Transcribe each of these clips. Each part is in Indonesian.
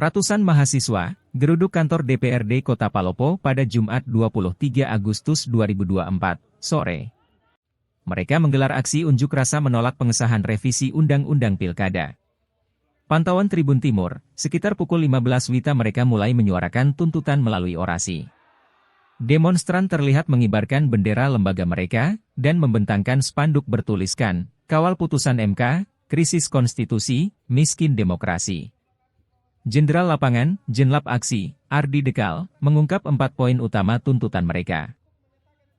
Ratusan mahasiswa geruduk kantor DPRD Kota Palopo pada Jumat 23 Agustus 2024 sore. Mereka menggelar aksi unjuk rasa menolak pengesahan revisi Undang-Undang Pilkada. Pantauan Tribun Timur, sekitar pukul 15 WITA mereka mulai menyuarakan tuntutan melalui orasi. Demonstran terlihat mengibarkan bendera lembaga mereka dan membentangkan spanduk bertuliskan, "Kawal putusan MK, krisis konstitusi, miskin demokrasi." Jenderal Lapangan, Jenlap Aksi, Ardi Dekal, mengungkap 4 poin utama tuntutan mereka.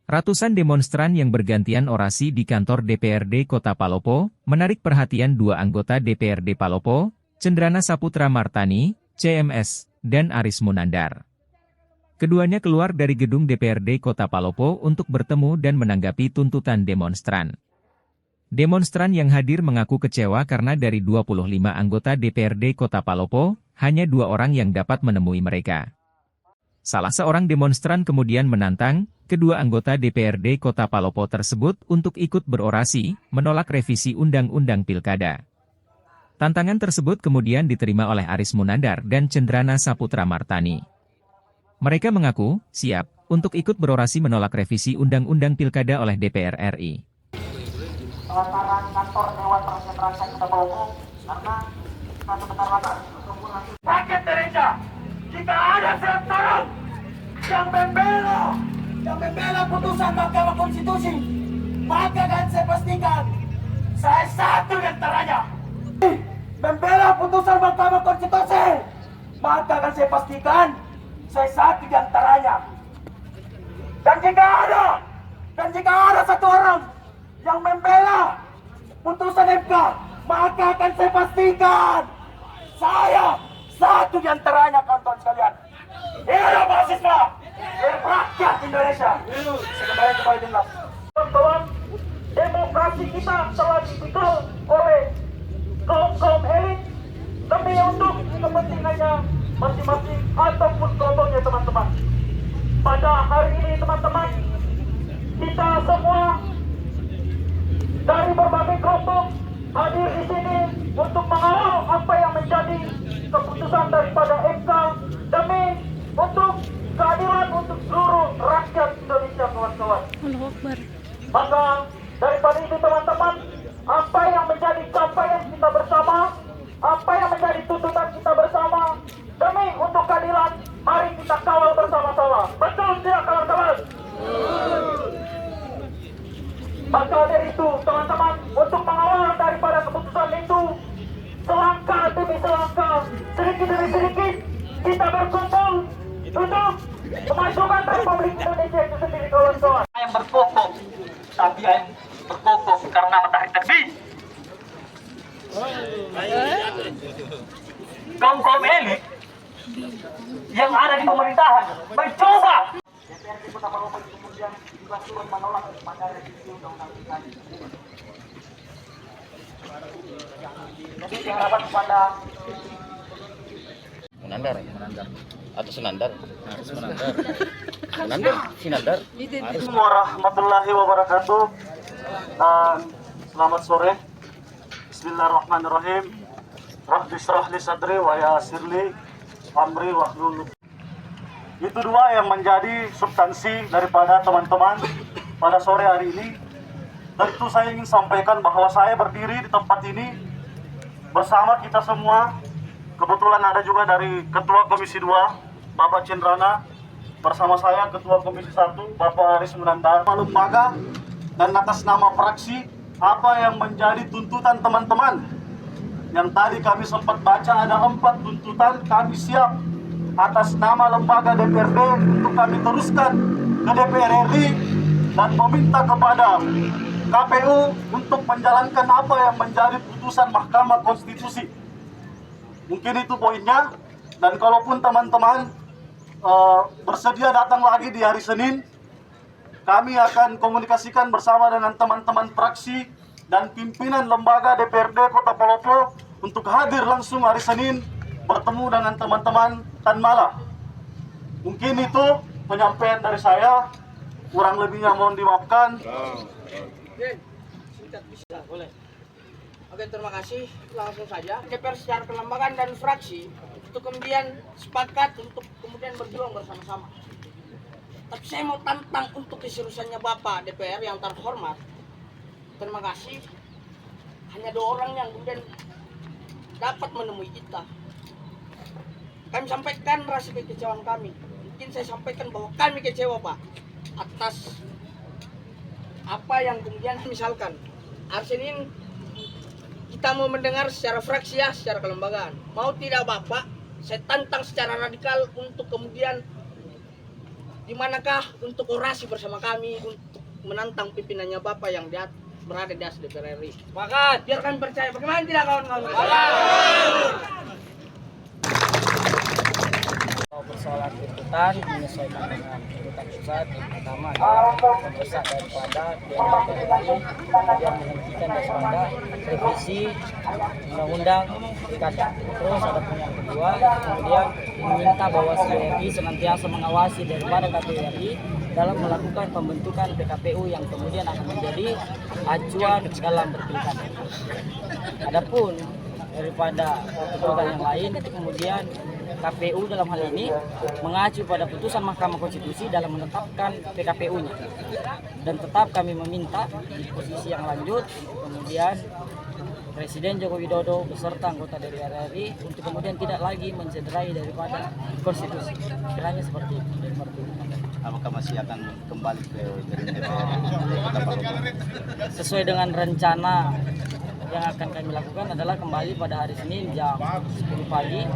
Ratusan demonstran yang bergantian orasi di kantor DPRD Kota Palopo, menarik perhatian 2 anggota DPRD Palopo, Cendrana Saputra Martani, CMS, dan Aris Munandar. Keduanya keluar dari gedung DPRD Kota Palopo untuk bertemu dan menanggapi tuntutan demonstran. Demonstran yang hadir mengaku kecewa karena dari 25 anggota DPRD Kota Palopo, hanya 2 orang yang dapat menemui mereka. Salah seorang demonstran kemudian menantang kedua anggota DPRD Kota Palopo tersebut untuk ikut berorasi, menolak revisi Undang-Undang Pilkada. Tantangan tersebut kemudian diterima oleh Aris Munandar dan Cendrana Saputra Martani. Mereka mengaku siap untuk ikut berorasi menolak revisi Undang-Undang Pilkada oleh DPR RI. Lantaran kantor Dewan Perwakilan Rakyat Kota Palopo karena sebentar lagi paket gereja jika ada seorang yang membela putusan Mahkamah Konstitusi, maka akan saya pastikan saya satu di antaranya. Membela putusan Mahkamah Konstitusi, maka akan saya pastikan saya satu di antaranya. Dan jika ada satu orang yang membela putusan MK, maka akan saya pastikan saya satu di antaranya, kawan-kawan sekalian. Hidup mahasiswa, hidup rakyat Indonesia. Sekembali kepada Jenlap. Kawan-kawan, demokrasi kita telah dipikul oleh kaum elit demi untuk kepentingannya masing-masing ataupun kelompoknya, teman-teman. Pada hari ini, teman-teman, kita semua dari berbagai kelompok hadir di sini untuk mengawal apa yang menjadi keputusan daripada MK demi untuk keadilan untuk seluruh rakyat Indonesia, kawan-kawan. Maka daripada itu, teman-teman, apa yang menjadi capaian kita bersama, apa yang menjadi tuntutan kita bersama demi untuk keadilan, mari kita kawal bersama-sama. Betul tidak, kawan-kawan? Maka dari itu, teman-teman, untuk mengawal daripada keputusan itu, selangkah demi selangkah, sedikit demi sedikit, kita berkumpul untuk memajukan Republik Indonesia itu sendiri, kawan-kawan. Yang berkokok, tapi yang berkokok karena matahari terbit. Kaum elit yang ada di pemerintahan mencoba DPRD Kota Palopo kemudian juga turut menolak pada revisi Undang-Undang Pilkada. Jadi diharapkan kepada Munandar atau Senandar? Senandar. Assalamualaikum warahmatullahi wabarakatuh. Selamat sore. Bismillahirrahmanirrahim. Rabbi shrah li sadri wa yassir li amri wahlul. Itu 2 yang menjadi substansi daripada teman-teman pada sore hari ini. Tentu saya ingin sampaikan bahwa saya berdiri di tempat ini bersama kita semua. Kebetulan ada juga dari Ketua Komisi 2, Bapak Cendrana, bersama saya Ketua Komisi 1, Bapak Aris Munandar, lembaga, dan atas nama fraksi, apa yang menjadi tuntutan teman-teman. Yang tadi kami sempat baca ada 4 tuntutan, kami siap atas nama lembaga DPRD untuk kami teruskan ke DPR RI dan meminta kepada KPU untuk menjalankan apa yang menjadi putusan Mahkamah Konstitusi. Mungkin itu poinnya. Dan kalaupun teman-teman bersedia datang lagi di hari Senin, kami akan komunikasikan bersama dengan teman-teman fraksi dan pimpinan lembaga DPRD Kota Palopo untuk hadir langsung hari Senin bertemu dengan teman-teman Tanmala. Mungkin itu penyampaian dari saya, kurang lebihnya mohon dimaafkan. Oke, terima kasih. Langsung saja DPR secara kelembagaan dan fraksi untuk kemudian sepakat untuk kemudian berjuang bersama-sama. Tapi saya mau tantang untuk keseriusannya Bapak DPR yang terhormat. Terima kasih. Hanya 2 orang yang kemudian dapat menemui kita. Kami sampaikan rasa kekecewaan kami. Mungkin saya sampaikan bahwa kami kecewa Pak atas apa yang kemudian misalkan hari Senin kita mau mendengar secara fraksi ya, secara kelembagaan. Mau tidak Bapak, saya tantang secara radikal untuk kemudian di manakah untuk orasi bersama kami untuk menantang pimpinannya Bapak yang berada di atas DPR RI. Sepakat, biar kami percaya. Bagaimana tidak kawan-kawan? Persoalan tuntutan menyesuaikan dengan tuntutan pusat. Yang pertama adalah mendesak daripada DPR yang menghentikan daripada revisi undang-undang pilkada. Terus ada yang kedua, kemudian meminta Bawaslu RI senantiasa mengawasi daripada KPU RI dalam melakukan pembentukan PKPU yang kemudian akan menjadi acuan dalam berpilkada. Adapun daripada tuntutan yang lain itu kemudian KPU dalam hal ini mengacu pada putusan Mahkamah Konstitusi dalam menetapkan PKPU-nya. Dan tetap kami meminta di posisi yang lanjut kemudian Presiden Joko Widodo beserta anggota DPR RI untuk kemudian tidak lagi mencederai daripada konstitusi. Kiranya seperti itu. Apakah masih akan kembali ke DPR? Sesuai dengan rencana yang akan kami lakukan adalah kembali pada hari Senin jam 10 pagi,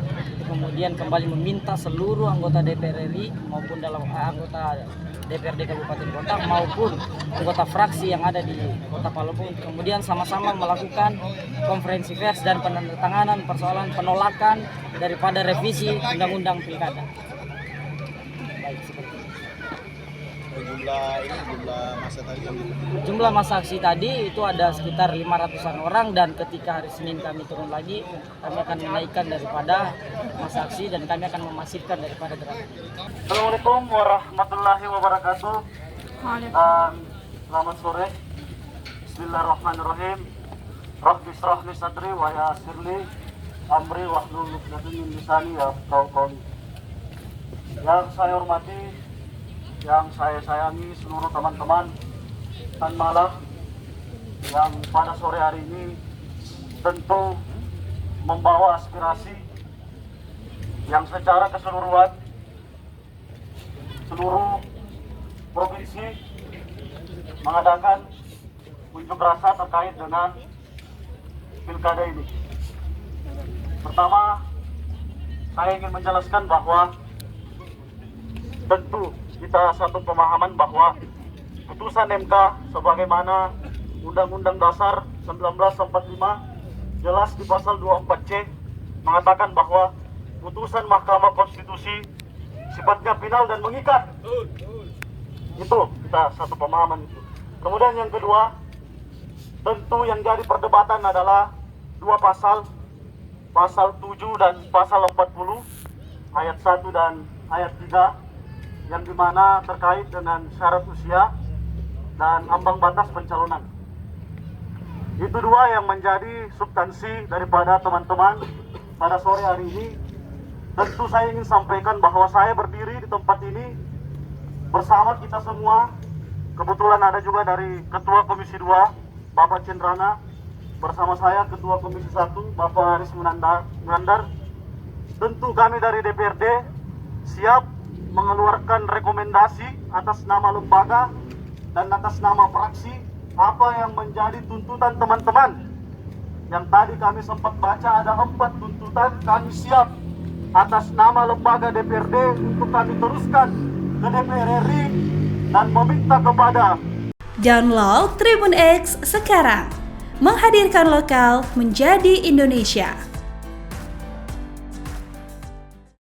kemudian kembali meminta seluruh anggota DPR RI maupun dalam anggota DPRD Kabupaten Kota maupun anggota fraksi yang ada di Kota Palopo kemudian sama-sama melakukan konferensi pers dan penandatanganan persoalan penolakan daripada revisi Undang-Undang Pilkada. Baik, seperti itu. Jumlah masa aksi tadi itu ada sekitar 500-an orang dan ketika hari Senin kami turun lagi kami akan menaikkan daripada masa aksi dan kami akan memasifkan daripada gerakan. Assalamualaikum warahmatullahi wabarakatuh. Dan selamat sore. Bismillahirrahmanirrahim. Rabbi shrah li sadri wa yassir li amri wahlul 'uqdatam min lisani yafqahu qawli. Yang saya hormati, yang saya sayangi seluruh teman-teman Tan Malah yang pada sore hari ini tentu membawa aspirasi yang secara keseluruhan seluruh provinsi mengadakan unjuk rasa terkait dengan pilkada ini. Pertama, saya ingin menjelaskan bahwa tentu kita satu pemahaman bahwa putusan MK sebagaimana Undang-Undang Dasar 1945 jelas di pasal 24C mengatakan bahwa putusan Mahkamah Konstitusi sifatnya final dan mengikat. Itu kita satu pemahaman itu. Kemudian yang kedua, tentu yang jadi perdebatan adalah 2 pasal, pasal 7 dan pasal 40 ayat 1 dan ayat 3 yang dimana terkait dengan syarat usia dan ambang batas pencalonan. Itu 2 yang menjadi substansi daripada teman-teman pada sore hari ini. Tentu saya ingin sampaikan bahwa saya berdiri di tempat ini bersama kita semua. Kebetulan ada juga dari Ketua Komisi 2 Bapak Cendrana, bersama saya Ketua Komisi 1 Bapak Aris Munandar. Tentu kami dari DPRD siap mengeluarkan rekomendasi atas nama lembaga dan atas nama fraksi apa yang menjadi tuntutan teman-teman. Yang tadi kami sempat baca ada 4 tuntutan, kami siap atas nama lembaga DPRD untuk kami teruskan ke DPR RI dan meminta kepada Download Tribun X sekarang, menghadirkan lokal menjadi Indonesia.